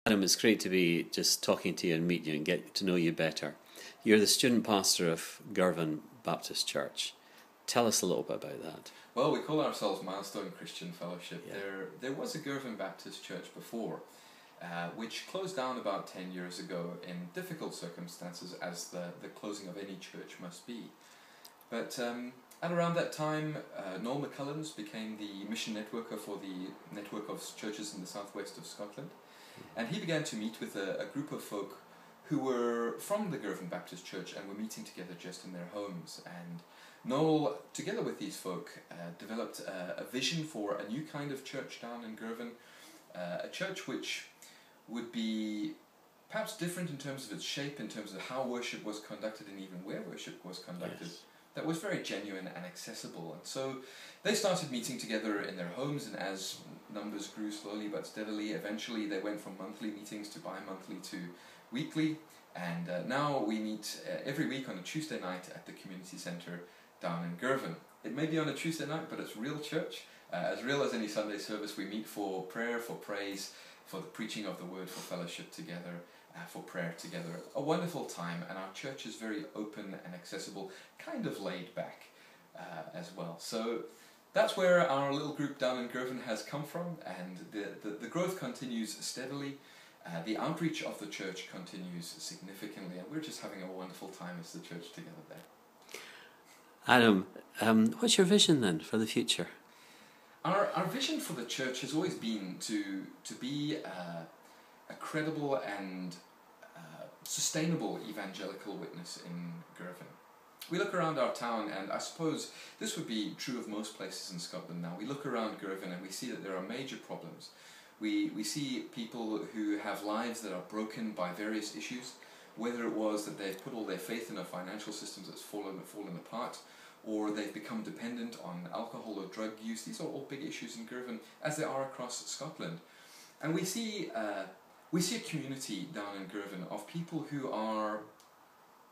Adam, it's great to be just talking to you and meet you and get to know you better. You're the student pastor of Girvan Baptist Church. Tell us a little bit about that. Well, we call ourselves Milestone Christian Fellowship. Yeah. There was a Girvan Baptist Church before, which closed down about 10 years ago in difficult circumstances, as the closing of any church must be. But at around that time, Noel McCullens became the mission networker for the network of churches in the southwest of Scotland. And he began to meet with a group of folk who were from the Girvan Baptist Church and were meeting together just in their homes. And Noel, together with these folk, developed a vision for a new kind of church down in Girvan, a church which would be perhaps different in terms of its shape, in terms of how worship was conducted and even where worship was conducted. Yes. That was very genuine and accessible. And so they started meeting together in their homes, and as numbers grew slowly but steadily, eventually they went from monthly meetings to bi-monthly to weekly, and now we meet every week on a Tuesday night at the community centre down in Girvan. It may be on a Tuesday night, but it's real church, as real as any Sunday service. We meet for prayer, for praise, for the preaching of the word, for fellowship together, for prayer together. A wonderful time, and our church is very open and accessible, kind of laid back as well. So that's where our little group down in Girvan has come from, and the growth continues steadily. The outreach of the church continues significantly, and we're just having a wonderful time as the church together there. Adam, what's your vision then for the future? Our vision for the church has always been to be a credible and sustainable evangelical witness in Girvan. We look around our town, and I suppose this would be true of most places in Scotland now. We look around Girvan and we see that there are major problems. We see people who have lives that are broken by various issues, whether it was that they've put all their faith in a financial system that's fallen apart, or they've become dependent on alcohol or drug use. These are all big issues in Girvan, as they are across Scotland. And we see a community down in Girvan of people who are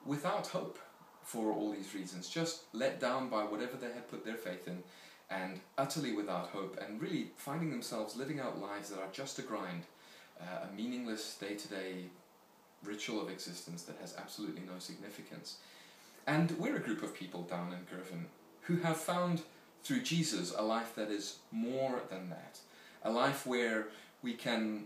without hope for all these reasons, just let down by whatever they had put their faith in, and utterly without hope, and really finding themselves living out lives that are just a grind, a meaningless day-to-day ritual of existence that has absolutely no significance. And we're a group of people down in Girvan who have found through Jesus a life that is more than that, a life where we can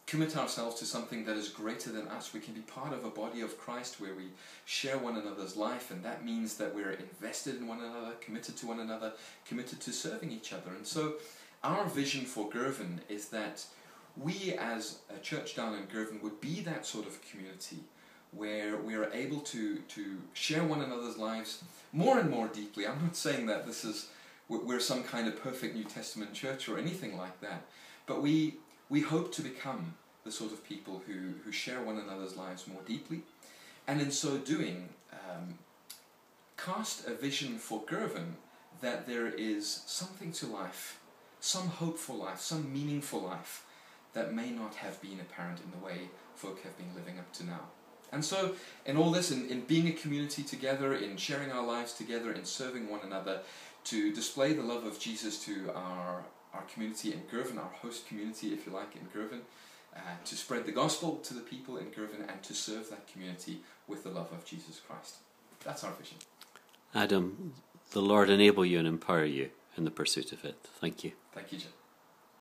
commit ourselves to something that is greater than us. We can be part of a body of Christ where we share one another's life, and that means that we're invested in one another, committed to one another, committed to serving each other. And so our vision for Girvan is that we as a church down in Girvan would be that sort of community where we are able to share one another's lives more and more deeply. I'm not saying that we're some kind of perfect New Testament church or anything like that, but we hope to become the sort of people who share one another's lives more deeply, and in so doing cast a vision for Girvan that there is something to life, some hope for life, some meaningful life that may not have been apparent in the way folk have been living up to now. And so in all this, in being a community together, in sharing our lives together, in serving one another, to display the love of Jesus to our community in Girvan, our host community, if you like, in Girvan, to spread the gospel to the people in Girvan, and to serve that community with the love of Jesus Christ. That's our vision. Adam, the Lord enable you and empower you in the pursuit of it. Thank you. Thank you, Jim.